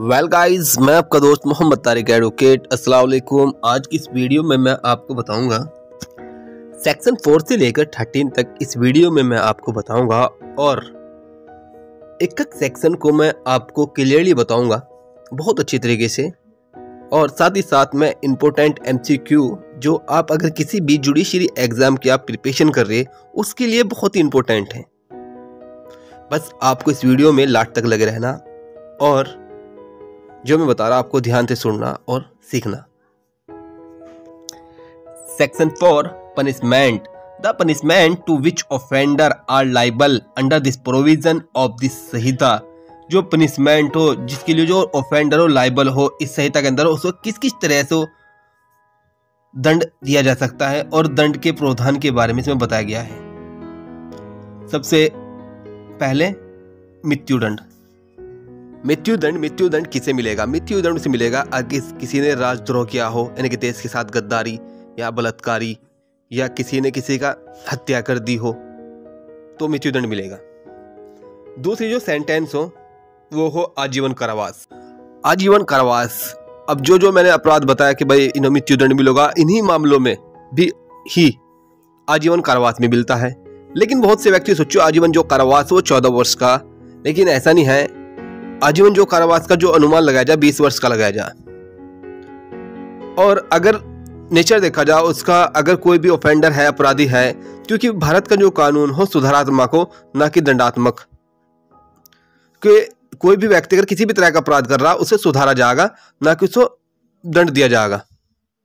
Well guys, मैं आपका दोस्त मोहम्मद तारिक एडवोकेट। अस्सलाम वालेकुम। आज की इस वीडियो में मैं आपको बताऊंगा सेक्शन 4 से लेकर 13 तक। इस वीडियो में मैं आपको बताऊंगा और एक एक सेक्शन को मैं आपको क्लियरली बताऊंगा बहुत अच्छी तरीके से, और साथ ही साथ मैं इम्पोर्टेंट MCQ जो आप अगर किसी भी जुडिशरी एग्ज़ाम की आप प्रिपरेशन कर रहे उसके लिए बहुत ही इम्पोर्टेंट है। बस आपको इस वीडियो में लास्ट तक लगे रहना और जो मैं बता रहा आपको ध्यान से सुनना और सीखना। Section 4 punishment. The punishment to which offender are liable under this provision of this Sanhita. जो पनिशमेंट हो जिसके लिए जो ऑफेंडर हो लाइबल हो इस संहिता के अंदर, उसको किस किस तरह से दंड दिया जा सकता है और दंड के प्रावधान के बारे में इसमें बताया गया है। सबसे पहले मृत्युदंड। मृत्युदंड किसे मिलेगा? मृत्युदंड से मिलेगा अगर किसी ने राजद्रोह किया हो, यानी कि देश के साथ गद्दारी या बलात्कारी, या किसी ने किसी का हत्या कर दी हो तो मृत्युदंड मिलेगा। दूसरी जो सेंटेंस हो वो हो आजीवन कारावास। आजीवन कारावास। अब जो मैंने अपराध बताया कि भाई इन्हें मृत्युदंड मिलेगा, इन्हीं मामलों में भी ही आजीवन कारावास में मिलता है। लेकिन बहुत से व्यक्ति सोचो आजीवन जो कारावास हो 14 वर्ष का, लेकिन ऐसा नहीं है। आजीवन जो कारावास का जो अनुमान लगाया जाए 20 वर्ष का लगाया जाए। और अगर नेचर देखा जाए उसका, अगर कोई भी ऑफेंडर है, अपराधी है, क्योंकि भारत का जो कानून हो सुधारात्मक हो ना कि दंडात्मक, कि कोई भी व्यक्ति अगर किसी भी तरह का अपराध कर रहा उसे सुधारा जाएगा ना कि उसको दंड दिया जाएगा।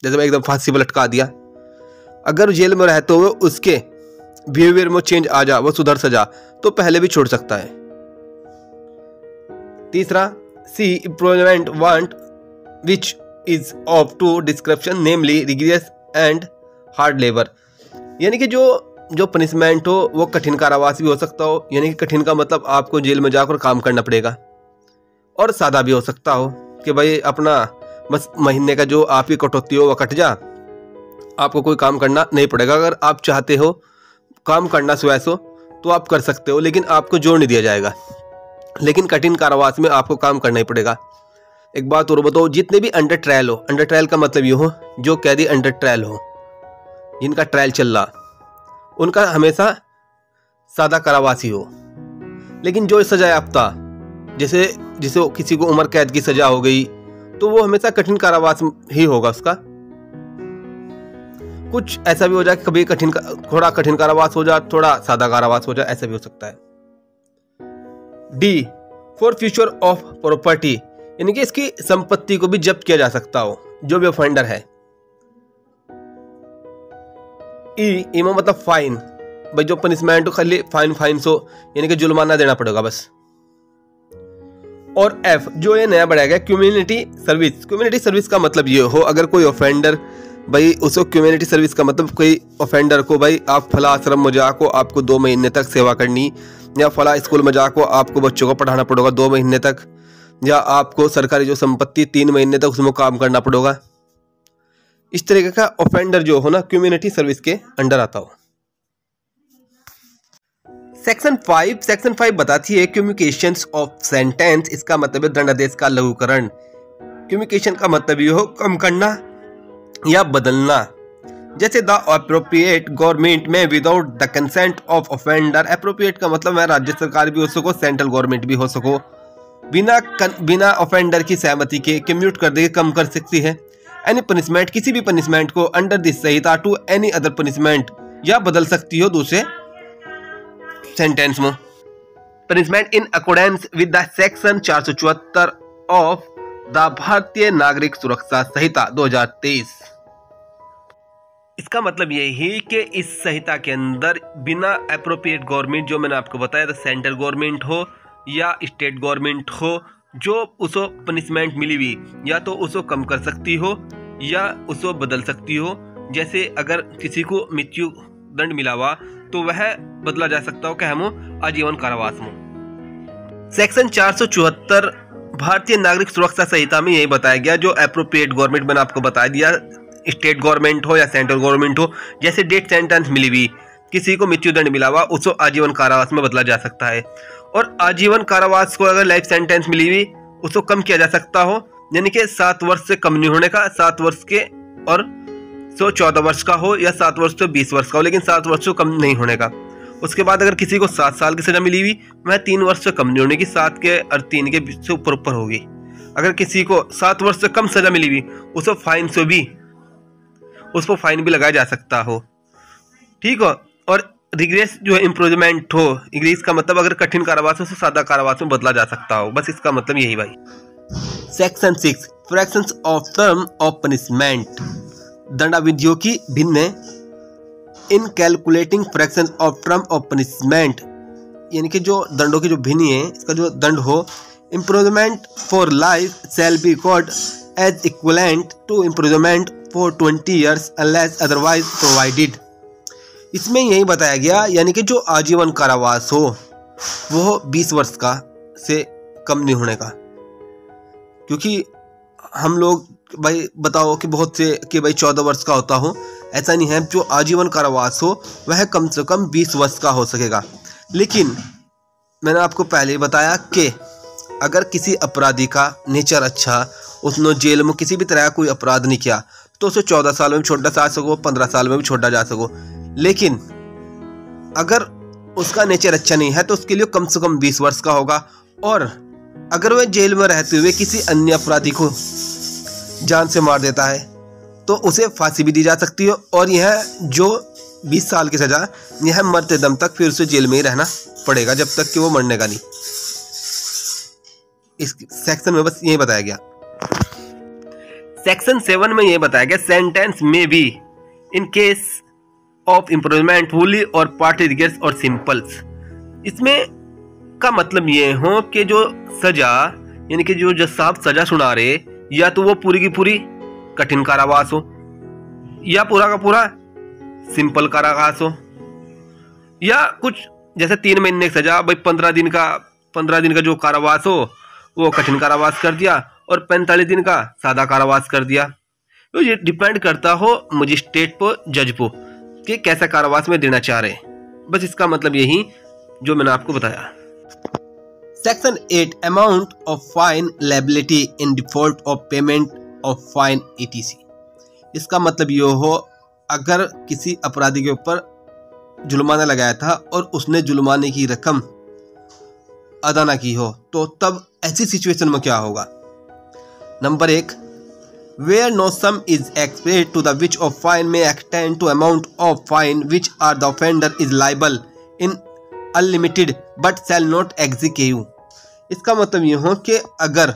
जैसे मैं एकदम फांसी पर लटका दिया, अगर जेल में रहते हुए उसके बिहेवियर में चेंज आ जा, वो सुधर सजा, तो पहले भी छोड़ सकता है। तीसरा C imprisonment want which is of two description namely rigorous and hard labour. यानी कि जो पनिशमेंट हो वो कठिन कारावास भी हो सकता हो, यानी कि कठिन का मतलब आपको जेल में जाकर काम करना पड़ेगा, और सादा भी हो सकता हो कि भाई अपना बस महीने का जो आपकी कटौती हो वह कट जा, आपको कोई काम करना नहीं पड़ेगा। अगर आप चाहते हो काम करना स्वैसो तो आप कर सकते हो, लेकिन आपको जोर नहीं दिया जाएगा। लेकिन कठिन कारावास में आपको काम करना ही पड़ेगा। एक बात और बताओ, जितने भी अंडर ट्रायल हो, अंडर ट्रायल का मतलब ये हो जो कैदी अंडर ट्रायल हो, जिनका ट्रायल चल रहा, उनका हमेशा सादा कारावास ही हो। लेकिन जो सजा याफ्ता, जैसे किसी को उम्र कैद की सजा हो गई, तो वो हमेशा कठिन कारावास ही होगा उसका। कुछ ऐसा भी हो जाए कभी थोड़ा कठिन कारावास हो जाए, थोड़ा सादा कारावास हो जाए, ऐसा भी हो सकता है। D for future of property, यानी कि इसकी संपत्ति को भी जब्त किया जा सकता हो जो भी ऑफेंडर है। ई मतलब फाइन, भाई जो पनिशमेंट हो खाली फाइन सो, यानी कि जुर्माना देना पड़ेगा बस। और एफ जो ये नया बढ़ाया गया कम्युनिटी सर्विस। कम्युनिटी सर्विस का मतलब ये हो अगर कोई ऑफेंडर, भाई उसको कम्युनिटी सर्विस का मतलब कोई ऑफेंडर को भाई आप फला आश्रम में जाको आपको 2 महीने तक सेवा करनी, या फला स्कूल में जाको आपको बच्चों को पढ़ाना पड़ेगा 2 महीने तक, या आपको सरकारी जो संपत्ति 3 महीने तक उसमें काम करना पड़ेगा। इस तरीके का ऑफेंडर जो हो ना कम्युनिटी सर्विस के अंडर आता हो। सेक्शन 5 बताती है कम्युनिकेशंस ऑफ सेंटेंस। इसका मतलब है दंडादेश का लघुकरण। कम्युनिकेशन का मतलब ये हो कम करना या बदलना। जैसे द अप्रोप्रिएट गवर्नमेंट में without the consent of offender. Appropriate का मतलब है राज्य सरकार भी हो सको, सेंट्रल गवर्नमेंट भी हो सको, बिना ऑफेंडर की सहमति के कम्यूट कर दे, कम कर सकती है। एनी पनिशमेंट, किसी भी पनिशमेंट को अंडर दिस संहिता टू एनी अदर पनिशमेंट, या बदल सकती हो दूसरे सेंटेंस में। Punishment in accordance with the section 474 of the Bharatiya Nagarik सुरक्षा संहिता 2023। इसका मतलब यही है कि इस संहिता के अंदर बिना एप्रोप्रिएट गवर्नमेंट, जो मैंने आपको बताया था सेंट्रल गवर्नमेंट हो या स्टेट गवर्नमेंट हो, जो उसको पनिशमेंट मिली हुई या तो उसको कम कर सकती हो या उसको बदल सकती हो। जैसे अगर किसी को मृत्यु दंड मिला हुआ तो वह बदला जा सकता हो कि हम आजीवन कारावास में। सेक्शन 474 भारतीय नागरिक सुरक्षा संहिता में यही बताया गया, जो एप्रोप्रिएट गवर्नमेंट मैंने आपको बता दिया, स्टेट गवर्नमेंट हो या सेंट्रल गवर्नमेंट हो, जैसे डेथ सेंटेंस मिली हुई, किसी को मृत्युदंड मिला हुआ, उसको आजीवन कारावास में बदला जा सकता है। और आजीवन कारावास को अगर लाइफ सेंटेंस मिली हुई उसको कम किया जा सकता हो, यानी कि 7 वर्ष से कम नहीं होने का, 7 वर्ष के और 14 वर्ष का हो या 7 वर्ष से 20 वर्ष का हो, लेकिन 7 वर्ष से कम नहीं होने का। उसके बाद अगर किसी को 7 साल की सजा मिली हुई, वह 3 वर्ष से कम नहीं होने की, 7 के और 3 के बीच से ऊपर होगी। अगर किसी को 7 वर्ष से कम सजा मिली हुई, उसको फाइन भी लगाया जा सकता हो, ठीक हो। और रिग्रेस जो है इम्प्रूवमेंट हो, रिग्रेस का मतलब अगर कठिन कारावास हो तो सादा कारावास में बदला जा सकता हो, बस इसका मतलब यही भाई। Section 6 fractions of term of punishment. दंडाविधियों की भिन्न in calculating fraction of term of punishment, यानी कि जो दंडों की जो भिन्न है, इसका जो दंड हो, improvement for life shall be record as equivalent to improvement for 20 years unless otherwise provided. इसमें यही बताया गया, यानी कि जो आजीवन कारावास हो वो 20 वर्ष का से कम नहीं होने का, क्योंकि हम लोग भाई बताओ कि बहुत से कि भाई 14 वर्ष का होता हो, ऐसा नहीं है। जो आजीवन कारावास हो वह कम से कम 20 वर्ष का हो सकेगा। लेकिन मैंने आपको पहले ही बताया कि अगर किसी अपराधी का नेचर अच्छा, उसने जेल में किसी भी तरह का कोई अपराध नहीं किया, तो उसे 14 साल में भी छोड़ा जा सको, 15 साल में भी छोड़ा जा सको। लेकिन अगर उसका नेचर अच्छा नहीं है तो उसके लिए कम से कम 20 वर्ष का होगा। और अगर वह जेल में रहते हुए किसी अन्य अपराधी को जान से मार देता है तो उसे फांसी भी दी जा सकती है। और यह जो 20 साल की सजा, यह मरते दम तक फिर उसे जेल में ही रहना पड़ेगा, जब तक कि वो मरने का नहीं। इस सेक्शन में बस यही बताया गया। सेक्शन 7 में यह बताया गया, सेंटेंस में be in case of improvement fully और पार्टी रिग्रेस और सिंपल्स। इसमें का मतलब ये हो कि जो सजा, यानी कि जो जज साहब सजा सुना रहे, या तो वो पूरी की पूरी कठिन कारावास हो या पूरा का पूरा सिंपल कारावास हो, या कुछ जैसे 3 महीने की सजा, भाई 15 दिन का जो कारावास हो वो कठिन कारावास कर दिया और 45 दिन का सादा कारावास कर दिया। तो ये डिपेंड करता हो मजिस्ट्रेट पर, जज पर, कि कैसा कारावास में देना चाह रहे हैं। बस इसका मतलब यही जो मैंने आपको बताया। Section 8 amount of fine liability in default of payment of fine etc। इसका मतलब ये हो, अगर किसी अपराधी के ऊपर जुर्माना लगाया था और उसने जुर्माने की रकम अदा ना की हो, तो तब ऐसी सिचुएशन में क्या होगा। Number 1, where no sum is expected to the which of fine may extend to amount of fine which are the offender is liable in unlimited but shall not execute। इसका मतलब ये हो कि अगर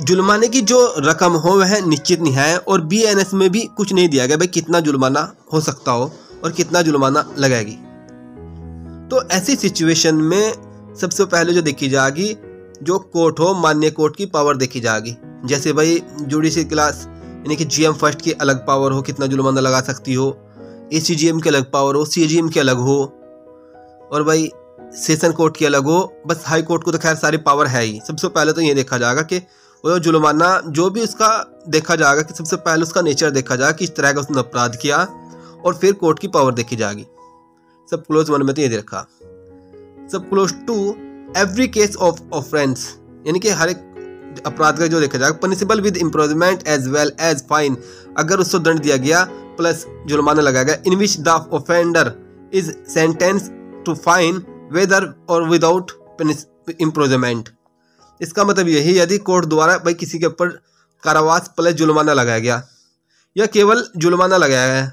जुर्माने की जो रकम हो वह निश्चित नहीं है और BNS में भी कुछ नहीं दिया गया भाई कितना जुर्माना हो सकता हो और कितना जुर्माना लगेगी, तो ऐसी सिचुएशन में सबसे पहले जो देखी जाएगी, जो कोर्ट हो, मान्य कोर्ट की पावर देखी जाएगी। जैसे भाई जुडिशरी क्लास, यानी कि GM फर्स्ट की अलग पावर हो, कितना जुर्माना लगा सकती हो, ACGM की अलग पावर हो, CAGM की अलग हो, और भाई सेशन कोर्ट की अलग हो। बस हाई कोर्ट को तो खैर सारी पावर है ही। सबसे पहले तो ये देखा जाएगा कि वो जुर्माना जो भी उसका देखा जाएगा कि सबसे पहले उसका नेचर देखा जाएगा, किस तरह का उसने अपराध किया, और फिर कोर्ट की पावर देखी जाएगी। सब क्लोज 1 में तो ये देखा। Sub clause 2 every case of offence, यानी कि हर एक अपराध का जो देखा जाएगा, punishable with imprisonment as well as fine, अगर उसको दंड दिया गया प्लस जुर्माना लगाया गया, in which the offender is sentence to fine whether और विदाउट इम्प्रूवमेंट। इसका मतलब यही, यदि कोर्ट द्वारा भाई किसी के ऊपर कारावास प्लस जुर्माना लगाया गया या केवल जुर्माना लगाया गया,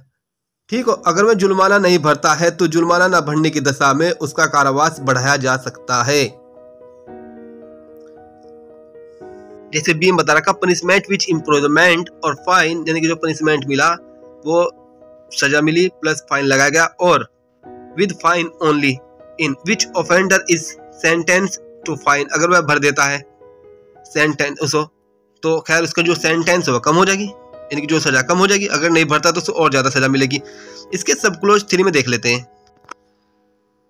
ठीक हो, अगर वह जुर्माना नहीं भरता है तो जुर्माना न भरने की दशा में उसका कारावास बढ़ाया जा सकता है। जैसे बी बता रखा, पनिशमेंट विच इम्प्रूवमेंट और फाइन, यानी कि जो पनिशमेंट मिला वो सजा मिली प्लस फाइन लगाया गया, और with fine only in which offender is sentence to fine, अगर वह भर देता है सेंटेंस उसको, तो खैर उसका जो सेंटेंस है वो कम हो जाएगी, यानी कि जो सजा कम हो जाएगी। अगर नहीं भरता तो उसको और ज्यादा सजा मिलेगी। इसके सब क्लोज 3 में देख लेते हैं।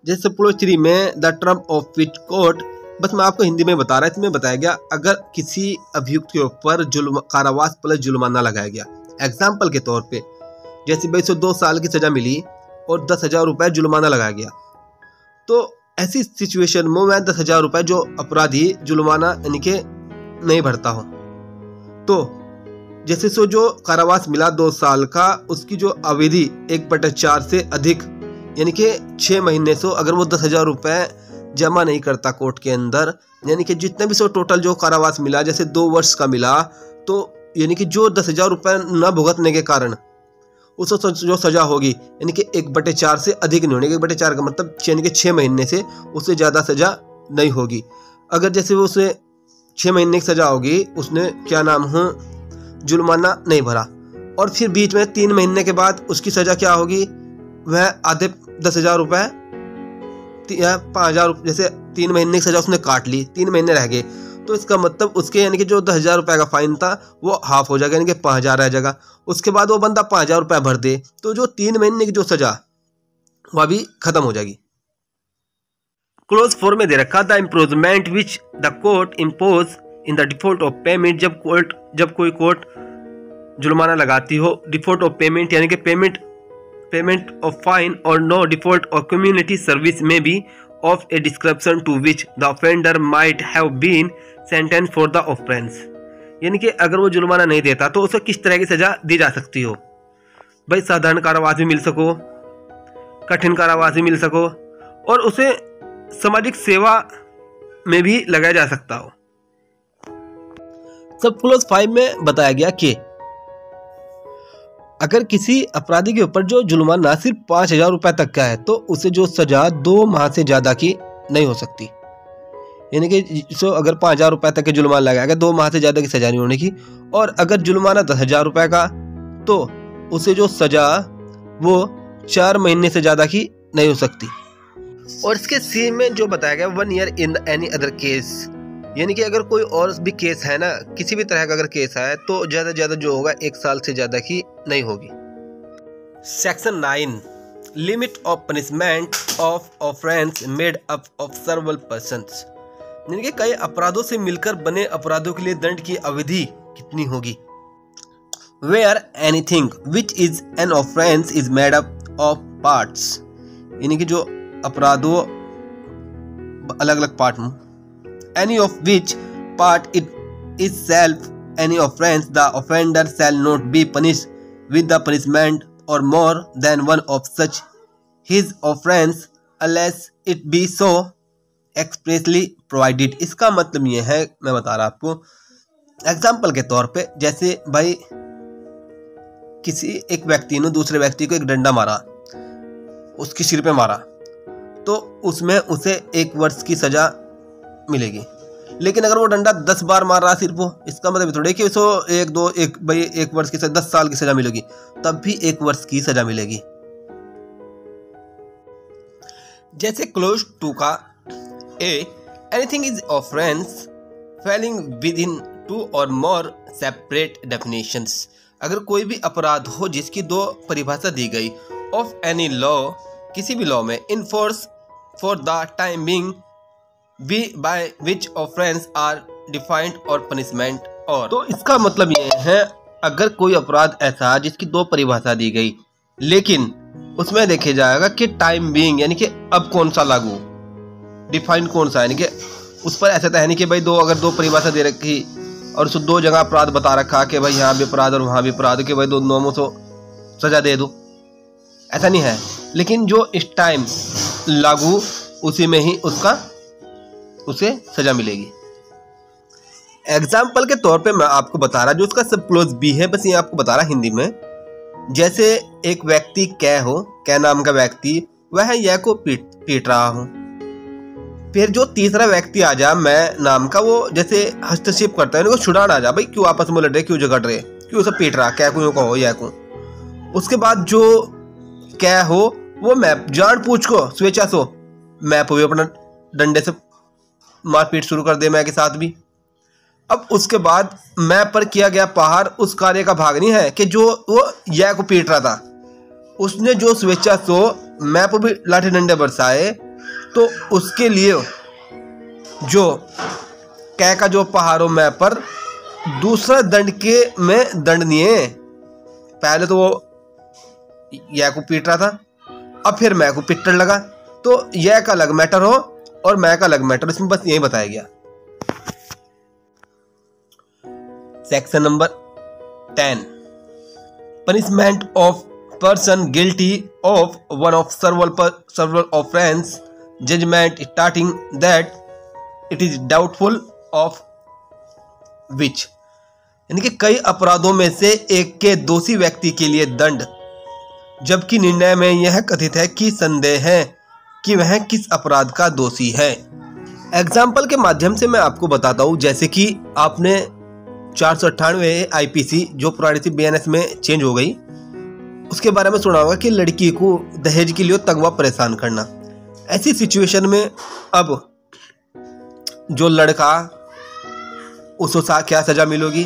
जैसे सब क्लोज 3 में the term of which court, बस मैं आपको हिंदी में बता रहा हूँ, इसमें बताया गया अगर किसी अभियुक्त के ऊपर कारावास प्लस जुर्माना लगाया गया, एग्जाम्पल के तौर पे जैसे भाई 2 साल की सजा मिली और 10,000 रुपये जुर्माना लगाया गया, तो ऐसी सिचुएशन में मैं 10,000 रुपये जो अपराधी जुर्माना यानी कि नहीं भरता हो, तो जैसे सो जो कारावास मिला 2 साल का, उसकी जो अवधि 1/4 से अधिक यानी कि 6 महीने से अगर वो 10,000 रुपये जमा नहीं करता कोर्ट के अंदर, यानी कि जितने भी सो टोटल जो कारावास मिला, जैसे 2 वर्ष का मिला, तो यानी कि जो 10,000 रुपये न भुगतने के कारण उसको जो सजा होगी यानी कि 1/4 से अधिक नहीं होने, 1/4 का मतलब यानी कि 6 महीने से उससे ज़्यादा सजा नहीं होगी। अगर जैसे वो उसे 6 महीने की सजा होगी, उसने क्या नाम हो जुर्माना नहीं भरा, और फिर बीच में 3 महीने के बाद उसकी सजा क्या होगी, वह आधे 10,000 रुपये या 5,000, जैसे 3 महीने की सजा उसने काट ली, 3 महीने रह गए, तो इसका मतलब उसके यानी कि जो 10,000 रुपये का फाइन था वो हाफ हो जाएगा, यानी कि 5,000 रह जाएगा। उसके बाद वो बंदा 5,000 रुपये भर दे, तो जो 3 महीने की जो सजा वह भी खत्म हो जाएगी। क्लोज 4 में दे रखा the imprisonment which the court impose in the default of payment, जब कोई कोर्ट जुर्माना लगाती हो डिफॉल्ट ऑफ पेमेंट यानी कि पेमेंट ऑफ फाइन और नो डिफॉल्ट और कम्युनिटी सर्विस में भी of a description to which the offender might have been sentenced for the offense, यानी कि अगर वो जुर्माना नहीं देता तो उसे किस तरह की सजा दी जा सकती हो। भाई साधारण कारावास भी मिल सको, कठिन कारावास भी मिल सको, और उसे सामाजिक सेवा में भी लगाया जा सकता हो। सब क्लोज 5 में बताया गया कि अगर किसी अपराधी के ऊपर जो जुर्माना सिर्फ 5,000 रुपये तक का है, तो उसे जो सजा 2 माह से ज़्यादा की नहीं हो सकती, यानी कि सो अगर 5,000 रुपये तक के जुर्माना लगाएगा 2 माह से ज़्यादा की सजा नहीं होने की। और अगर जुर्माना 10,000 रुपये का, तो उसे जो सजा वो 4 महीने से ज़्यादा की नहीं हो सकती। और इसके सी में जो बताया गया 1 year in any other case, यानी कि अगर कोई और भी केस है ना, किसी भी तरह का अगर केस है, तो ज़्यादा ज़्यादा जो होगा 1 साल से ज़्यादा की नहीं होगी। Section 9 limit of punishment of offence made up of several persons, यानी कि कई अपराधों से मिलकर बने अपराधों के लिए दंड की अवधि कितनी होगी। Wear anything which is an offence is made up of parts, यानी कि जो अपराधों अलग अलग पार्ट में, any of which part it is self any offense, the offender shall not be punished with the punishment or more than one of such his offense unless it be so expressly provided। इसका मतलब ये है, मैं बता रहा आपको example के तौर पे, जैसे भाई किसी एक व्यक्ति ने दूसरे व्यक्ति को एक डंडा मारा, उसकी सिर पे मारा, तो उसमें उसे 1 वर्ष की सजा मिलेगी। लेकिन अगर वो डंडा 10 बार मार रहा सिर्फ वो, इसका मतलब थोड़े कि उसको 1 वर्ष की सजा 10 साल की सजा मिलेगी, तब भी 1 वर्ष की सजा मिलेगी। जैसे क्लोज 2 का anything is offence falling with in 2 और मोर सेपरेट डेफिनेशंस, अगर कोई भी अपराध हो जिसकी 2 परिभाषा दी गई, ऑफ एनी लॉ, किसी भी लॉ में, in force for the time being be by which offence are defined और पनिशमेंट और, तो इसका मतलब ये है अगर कोई अपराध ऐसा जिसकी 2 परिभाषा दी गई, लेकिन उसमें देखे जाएगा कि टाइम बीइंग यानी कि अब कौन सा लागू, डिफाइंड कौन सा, यानी कि उस पर ऐसा तो है नहीं कि भाई अगर 2 परिभाषा दे रखी और उसको 2 जगह अपराध बता रखा कि भाई यहाँ भी अपराध और वहाँ भी अपराध, कि भाई दोनों में तो सजा दे दो, ऐसा नहीं है। लेकिन जो इस टाइम लागू उसी में ही उसे सजा मिलेगी। एग्जाम्पल के तौर पे मैं आपको बता रहा, जो उसका सब क्लोज बी है, बस ये आपको बता रहा हिंदी में। जैसे एक व्यक्ति कै नाम का व्यक्ति, वह यह को पीट रहा हो, फिर जो तीसरा व्यक्ति आ जा मैं नाम का, वो जैसे हस्तक्षेप करता है, उनको छुड़ाना आ जा, भाई क्यों आपस में लड़ रहे, क्यों झगड़ रहे, क्यों सब पीट रहा, कै को हो या को। उसके बाद जो कै हो वो मैप जान पूछ को स्वेच्छा सो मैप हुए अपना डंडे से मारपीट शुरू कर दे मैं के साथ भी। अब उसके बाद मैप पर किया गया पहाड़ उस कार्य का भाग नहीं है कि जो वो यह को पीट रहा था, उसने जो स्वेच्छा सो मैप पर भी लाठी डंडे बरसाए, तो उसके लिए जो कै का जो पहाड़ों मैप पर दूसरा दंड के में दंडनीय है। पहले तो वो यह को पीट रहा था, अब फिर मैं को पिटने लगा, तो तो यह का अलग मैटर हो और मैं का अलग मैटर, इसमें बस यही बताया गया। Section number 10, punishment of person guilty of one of several offense, judgment starting that it is doubtful of which, यानी कि कई अपराधों में से एक के दोषी व्यक्ति के लिए दंड, जबकि निर्णय में यह कथित है कि संदेह है कि वह किस अपराध का दोषी है। एग्जाम्पल के माध्यम से मैं आपको बताता हूँ, जैसे कि आपने 498 आईपीसी जो पुरानी थी बीएनएस में चेंज हो गई, उसके बारे में सुना होगा कि लड़की को दहेज के लिए तगवा परेशान करना। ऐसी सिचुएशन में अब जो लड़का, उसको क्या सजा मिलेगी,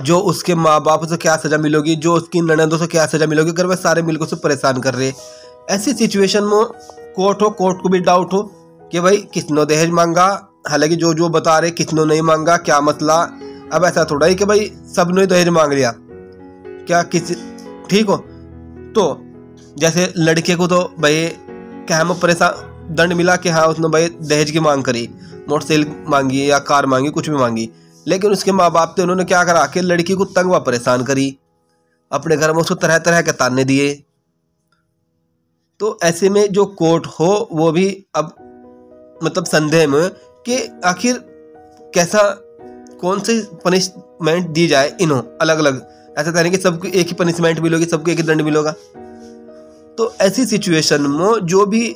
जो उसके माँ बाप से क्या सजा मिलेगी, जो उसकी ननदों से क्या सजा मिलेगी, अगर वह सारे मिलकर उसे परेशान कर रहे। ऐसी सिचुएशन में कोर्ट को भी डाउट हो कि भाई किसने दहेज मांगा, हालांकि जो जो बता रहे किसने नहीं मांगा, क्या मसला। अब ऐसा थोड़ा ही कि भाई सबने दहेज मांग लिया, क्या किसी ठीक हो। तो जैसे लड़के को तो भाई क्या में परेशान दंड मिला कि हाँ उसने भाई दहेज की मांग करी, मोटरसाइकिल मांगी या कार मांगी, कुछ भी मांगी, लेकिन उसके माँ बाप थे उन्होंने क्या करा कि लड़की को तंग व परेशान करी, अपने घर में उसको तरह तरह के ताने दिए। तो ऐसे में जो कोर्ट हो वो भी अब मतलब संदेह में कि आखिर कैसा कौन सी पनिशमेंट दी जाए इन्हों अलग अलग, ऐसा तो नहीं कि सबको एक ही पनिशमेंट मिलेगी, सबको एक ही दंड मिलेगा। तो ऐसी सिचुएशन में जो भी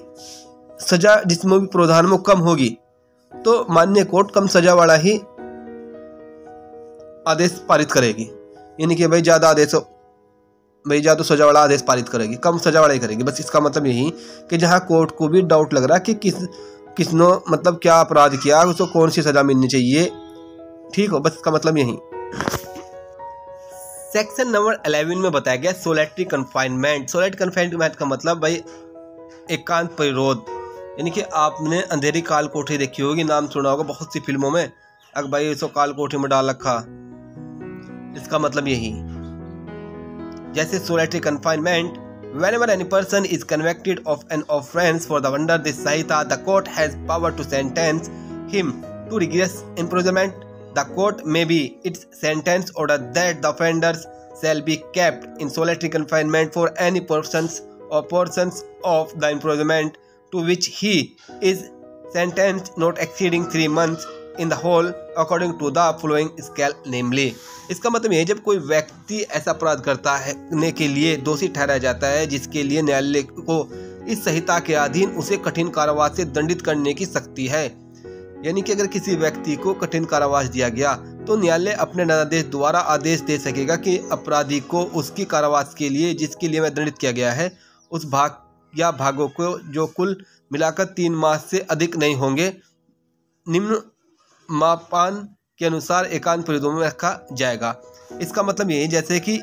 सजा जिसमें भी प्रावधान में कम होगी तो माननीय कोर्ट कम सजा वाला ही आदेश पारित करेगी, यानी कि भाई ज़्यादा आदेश भाई ज़्यादा सजा वाला आदेश पारित करेगी, कम सजा वाला ही करेगी। बस इसका मतलब यही कि जहाँ कोर्ट को भी डाउट लग रहा है कि किसने मतलब क्या अपराध किया, उसको कौन सी सजा मिलनी चाहिए, ठीक हो, बस इसका मतलब यही। सेक्शन नंबर 11 में बताया गया सोलिटरी कन्फाइनमेंट। सोलिटरी कन्फाइनमेंट का मतलब भाई एकांत परिरोध, यानी कि आपने अंधेरी काल कोठरी देखी होगी, नाम सुना होगा बहुत सी फिल्मों में, अगर भाई इसको काल कोठरी में डाल रखा, इसका मतलब यही। जैसे solitary confinement, whenever any person is convicted of an offense for the under this Sahita, the court has power to sentence him to rigorous imprisonment. The court may be its sentence order that the offenders shall be kept in solitary confinement for any portions or portions of the imprisonment to which he is sentenced, not exceeding 3 months in the whole, according to the following scale, namely। इसका मतलब ये, जब कोई व्यक्ति ऐसा अपराध करता है ने के लिए दोषी ठहराया जाता है जिसके लिए न्यायालय को इस संहिता के अधीन उसे कठिन कारावास से दंडित करने की शक्ति है। यानी कि अगर किसी व्यक्ति को कठिन कारावास दिया गया तो न्यायालय अपने न्यायाधीश द्वारा आदेश दे सकेगा कि अपराधी को उसकी कारावास के लिए जिसके लिए वह दंडित किया गया है उस भाग या भागों को जो कुल मिलाकर 3 मास से अधिक नहीं होंगे, निम्न मापान के अनुसार एकांत परिरोध में रखा जाएगा। इसका मतलब यही, जैसे कि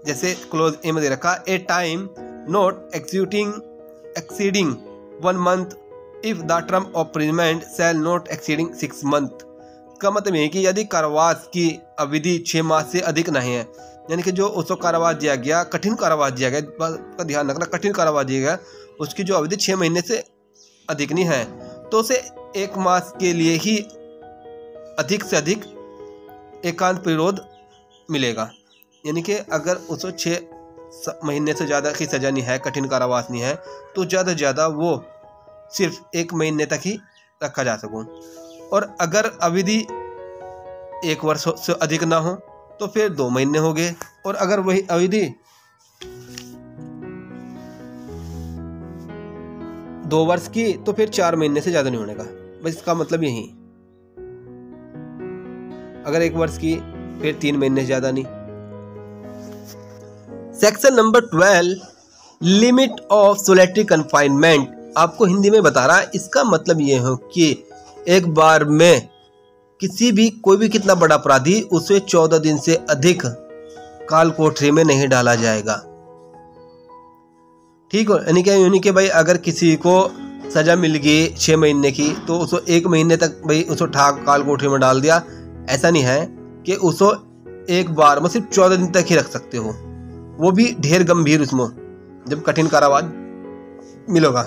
जैसे क्लोज ए में दे रखा a time not exceeding 1 month if the term of imprisonment shall not exceeding 6 month। इसका मतलब यही कि यदि कारावास की अवधि 6 मास से अधिक नहीं है, यानी कि जो उसको कारावास दिया गया, कठिन कारावास दिया गया, का ध्यान रखना, कठिन कारावास दिया गया, उसकी जो अवधि 6 महीने से अधिक नहीं है तो उसे 1 मास के लिए ही अधिक से अधिक एकांत परिरोध मिलेगा। यानी कि अगर उसको 6 महीने से ज़्यादा की सजा नहीं है, कठिन कारावास नहीं है, तो ज़्यादा से ज़्यादा वो सिर्फ 1 महीने तक ही रखा जा सकूँ। और अगर अवधि 1 वर्ष से अधिक ना हो तो फिर 2 महीने हो गए, और अगर वही अवधि 2 वर्ष की तो फिर 4 महीने से ज़्यादा नहीं होने का। बस इसका मतलब यही, अगर 1 वर्ष की फिर 3 महीने से ज़्यादा नहीं। Section number 12, limit of solitary confinement, आपको हिंदी में बता रहा है। इसका मतलब ये है कि एक बार में किसी भी कोई भी कितना बड़ा अपराधी उसे 14 दिन से अधिक काल कोठरी में नहीं डाला जाएगा, ठीक हो। यानी कि भाई अगर किसी को सजा मिल गई 6 महीने की तो उसको 1 महीने तक भाई उसको ठाक काल कोठरी में डाल दिया, ऐसा नहीं है कि उसको एक बार में सिर्फ 14 दिन तक ही रख सकते हो, वो भी ढेर गंभीर, उसमें जब कठिन कारावास मिलेगा।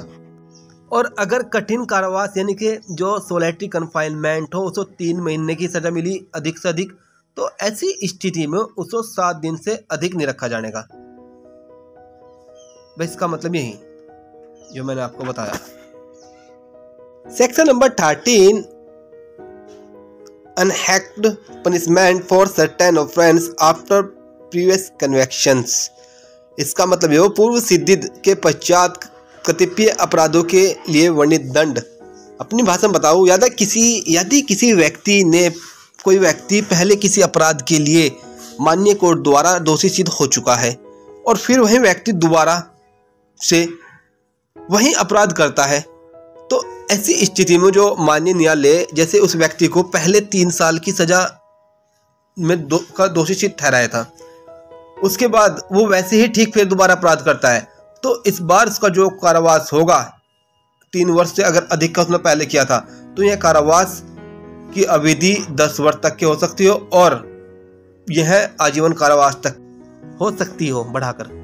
और अगर कठिन कारावास यानी कि जो सोलिटरी कन्फाइनमेंट हो उसको 3 महीने की सज़ा मिली अधिक से अधिक, तो ऐसी स्थिति में उसको 7 दिन से अधिक नहीं रखा जाने का। बस इसका मतलब यही जो मैंने आपको बताया। Section number 13, enhanced punishment for certain offence after previous convictions. इसका मतलब ये पूर्व सिद्धित के पश्चात कतिपय अपराधों के लिए वर्णित दंड। अपनी भाषा में बताऊँ, यदि किसी व्यक्ति ने कोई व्यक्ति पहले किसी अपराध के लिए माननीय कोर्ट द्वारा दोषी सिद्ध हो चुका है और फिर वही व्यक्ति दोबारा से वही अपराध करता है, तो ऐसी स्थिति में जो माननीय न्यायालय जैसे उस व्यक्ति को पहले 3 साल की सजा में का दोषी सिद्ध ठहराया था, उसके बाद वो वैसे ही ठीक फिर दोबारा अपराध करता है, तो इस बार उसका जो कारावास होगा 3 वर्ष से अगर अधिक का उसने पहले किया था, तो यह कारावास की अवधि 10 वर्ष तक की हो सकती हो और यह आजीवन कारावास तक हो सकती हो बढ़ाकर।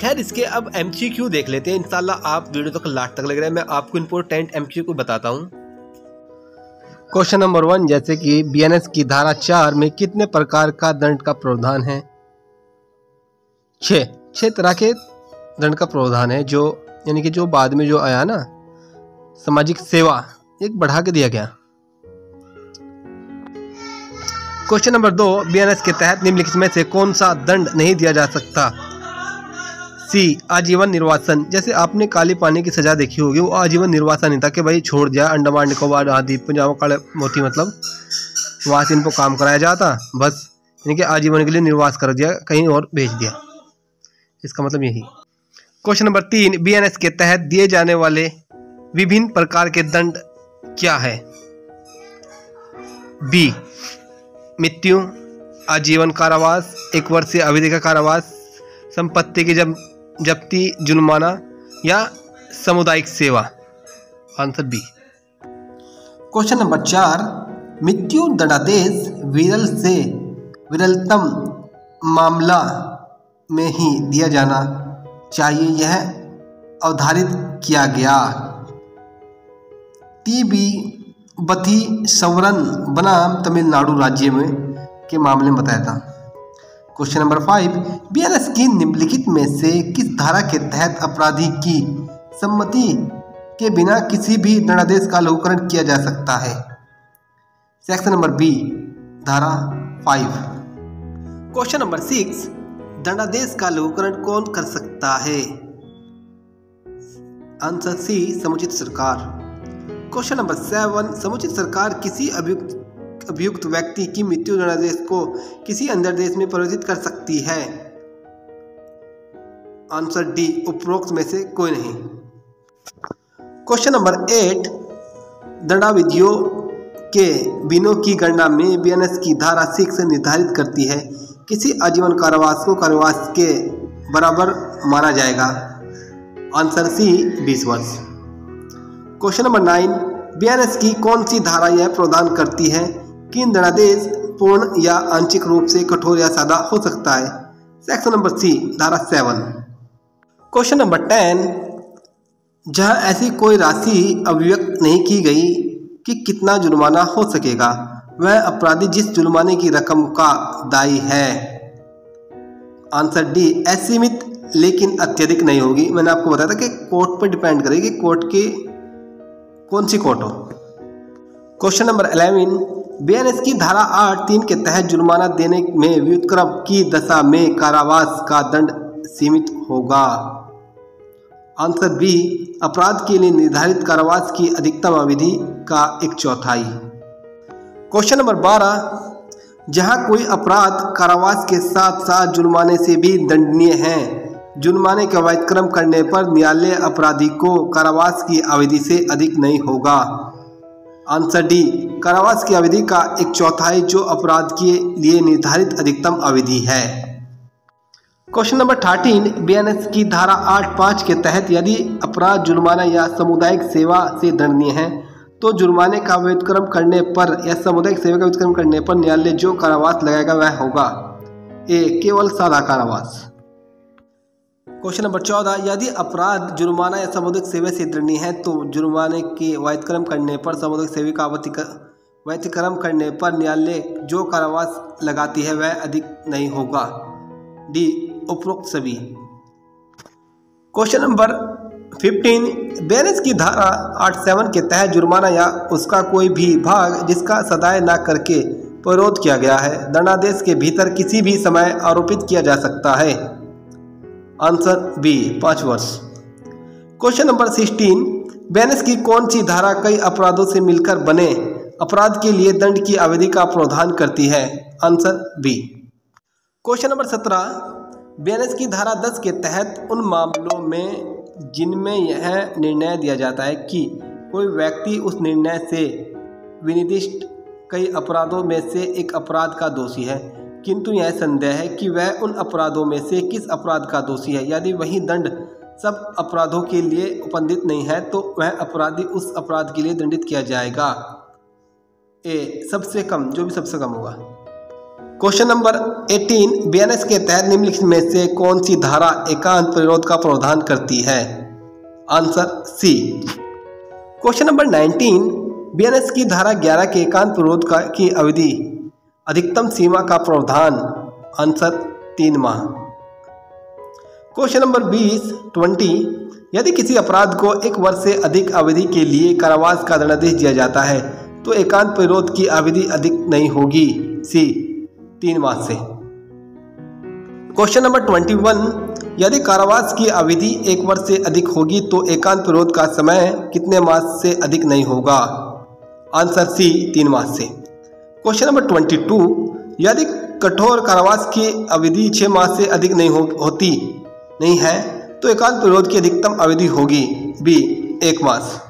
खैर, इसके अब MCQ देख लेते हैं। इंशाल्लाह आप वीडियो तक लास्ट तक लग रहे हैं। मैं आपको इम्पोर्टेंट MCQ बताता हूँ। क्वेश्चन नंबर 1, जैसे कि BNS की धारा 4 में कितने प्रकार का दंड का प्रावधान है? 6 तरह के दंड का प्रावधान है, जो यानी कि जो बाद में जो आया ना सामाजिक सेवा, एक बढ़ा के दिया गया। क्वेश्चन नंबर 2, BNS के तहत निम्नलिखित में से कौन सा दंड नहीं दिया जा सकता? C, आजीवन निर्वासन। जैसे आपने काली पानी की सजा देखी होगी, वो आजीवन निर्वासन नहीं था कि भाई छोड़ दिया अंडमान निकोबार आदि पंजाब काले मोती, मतलब वहाँ से इनको काम कराया जाता बस, यानी कि आजीवन के लिए निर्वास कर दिया, कहीं और भेज दिया। इसका मतलब यही। क्वेश्चन नंबर 3, BNS के तहत दिए जाने वाले विभिन्न प्रकार के दंड क्या है? B, मृत्यु, आजीवन कारावास, 1 वर्ष से अवधि का कारावास, संपत्ति की जब्ती, जुर्माना या सामुदायिक सेवा। Answer B. क्वेश्चन नंबर 4, मृत्यु दंडादेश विरल से विरलतम मामला में ही दिया जाना चाहिए, यह अवधारित किया गया। TB बथी सवरन बनाम तमिलनाडु राज्य में के मामले में बताया था। क्वेश्चन नंबर 5, BNS की निम्नलिखित में से किस धारा के तहत अपराधी की सम्मति के बिना किसी भी दंडादेश का लघुकरण किया जा सकता है? सेक्शन नंबर बी, धारा 5। क्वेश्चन नंबर 6, दंडादेश का लघुकरण कौन कर सकता है? आंसर सी, समुचित सरकार। क्वेश्चन नंबर 7, समुचित सरकार किसी अभियुक्त व्यक्ति की मृत्यु दंडादेश को किसी अन्य देश में परिवर्तित कर सकती है? आंसर डी, उपरोक्त में से कोई नहीं। क्वेश्चन नंबर 8, दंडाविधियों के बिनों की गणना में BNS की धारा 6 निर्धारित करती है किसी आजीवन कारावास को कारावास के बराबर माना जाएगा। आंसर सी, 20 वर्ष। क्वेश्चन नंबर 9, BNS की कौन सी धारा यह प्रावधान करती है कि दंडादेश पूर्ण या आंशिक रूप से कठोर या सादा हो सकता है? सेक्शन नंबर सी, धारा 7। क्वेश्चन नंबर 10, जहां ऐसी कोई राशि अभिव्यक्त नहीं की गई कि कितना जुर्माना हो सकेगा, वह अपराधी जिस जुर्माने की रकम का दायी है। आंसर डी, असीमित लेकिन अत्यधिक नहीं होगी। मैंने आपको बताया था कि कोर्ट पर डिपेंड करेगी, कोर्ट की कौन सी कोर्ट हो। क्वेश्चन नंबर 11, BNS की धारा 8(3) के तहत जुर्माना देने में व्युत्क्रम की दशा में कारावास का दंड सीमित होगा। आंसर बी, अपराध के लिए निर्धारित कारावास की अधिकतम अवधि का 1/4। क्वेश्चन नंबर 12, जहां कोई अपराध कारावास के साथ साथ जुर्माने से भी दंडनीय है, जुर्माने का व्यतिक्रम करने पर न्यायालय अपराधी को कारावास की अवधि से अधिक नहीं होगा। आंसर डी, कारावास की अवधि का 1/4 जो अपराध के लिए निर्धारित अधिकतम अवधि है। क्वेश्चन नंबर 13, BNS की धारा 8(5) के तहत यदि अपराध जुर्माना या सामुदायिक सेवा से दंडनीय है, तो जुर्माने का व्युत्क्रम करने पर या सामुदायिक सेवा का व्युत्क्रम करने पर न्यायालय जो कारावास लगाएगा वह होगा ए, केवल सादा कारावास। क्वेश्चन नंबर 14, यदि अपराध जुर्माना या सामुदायिक सेवा से दंडनीय है तो जुर्माने के व्यतिक्रम करने पर सामुदायिक सेवा का व्यतिक्रम करने पर न्यायालय जो कारावास लगाती है वह अधिक नहीं होगा। डी उपरोक्त सभी। क्वेश्चन नंबर 15, बीएनएस की धारा 87 के तहत जुर्माना या उसका कोई भी भाग जिसका सदाई न करके विरोध किया गया है दंडादेश के भीतर किसी भी समय आरोपित किया जा सकता है। आंसर बी 5 वर्ष। क्वेश्चन नंबर 16, बीएनएस की कौन सी धारा कई अपराधों से मिलकर बने अपराध के लिए दंड की अवधि का प्रावधान करती है? Answer B. Question number 17, BNS की धारा 10 के तहत उन मामलों में जिनमें यह निर्णय दिया जाता है कि कोई व्यक्ति उस निर्णय से विनिर्दिष्ट कई अपराधों में से एक अपराध का दोषी है किंतु यह संदेह है कि वह उन अपराधों में से किस अपराध का दोषी है। यदि वही दंड सब अपराधों के लिए उपबंधित नहीं है तो वह अपराधी उस अपराध के लिए दंडित किया जाएगा। ए सबसे कम, जो भी सबसे कम होगा। क्वेश्चन नंबर 18, बीएनएस के तहत निम्नलिखित में से कौन सी धारा एकांत प्रतिरोध का प्रावधान करती है? Answer C. Question number 19, BNS की धारा 11 के एकांत प्रतिरोध की अवधि अधिकतम सीमा का प्रावधान? आंसर 3 माह। क्वेश्चन नंबर 20, यदि किसी अपराध को 1 वर्ष से अधिक अवधि के लिए कारावास का दंडादेश दिया जाता है तो एकांत प्रतिरोध की अवधि अधिक नहीं होगी। सी 3 माह से। क्वेश्चन नंबर 21, यदि कारावास की अवधि 1 वर्ष से अधिक होगी तो एकांत प्रतिरोध का समय कितने मास से अधिक नहीं होगा? आंसर सी 3 माह से। क्वेश्चन नंबर 22, यदि कठोर कारावास की अवधि 6 माह से अधिक नहीं है तो एकांत प्रतिरोध की अधिकतम अवधि होगी। बी 1 मास।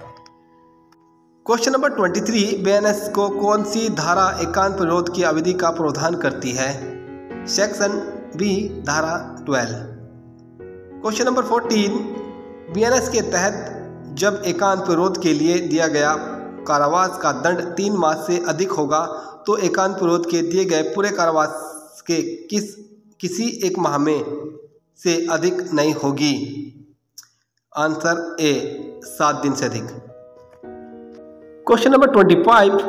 क्वेश्चन नंबर 23, बीएनएस को कौन सी धारा एकांत प्रतिरोध की अवधि का प्रावधान करती है? सेक्शन बी धारा 12। क्वेश्चन नंबर 14, बीएनएस के तहत जब एकांत प्रतिरोध के लिए दिया गया कारावास का दंड 3 माह से अधिक होगा तो एकांत प्रतिरोध के दिए गए पूरे कारावास के किसी 1 माह में से अधिक नहीं होगी। आंसर ए 7 दिन से अधिक। क्वेश्चन नंबर 25,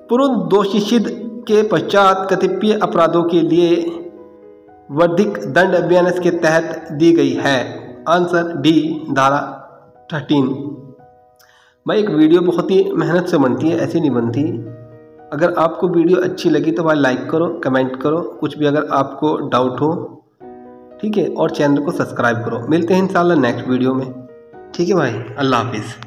पूर्व दोषी सिद्ध के पश्चात कतिपय अपराधों के लिए वर्धिक दंड बीएनएस के तहत दी गई है। आंसर डी धारा 13। भाई एक वीडियो बहुत ही मेहनत से बनती है, ऐसी नहीं बनती। अगर आपको वीडियो अच्छी लगी तो भाई लाइक करो, कमेंट करो, कुछ भी अगर आपको डाउट हो, ठीक है, और चैनल को सब्सक्राइब करो। मिलते हैं इंशाल्लाह नेक्स्ट वीडियो में। ठीक है भाई, अल्लाह हाफिज़।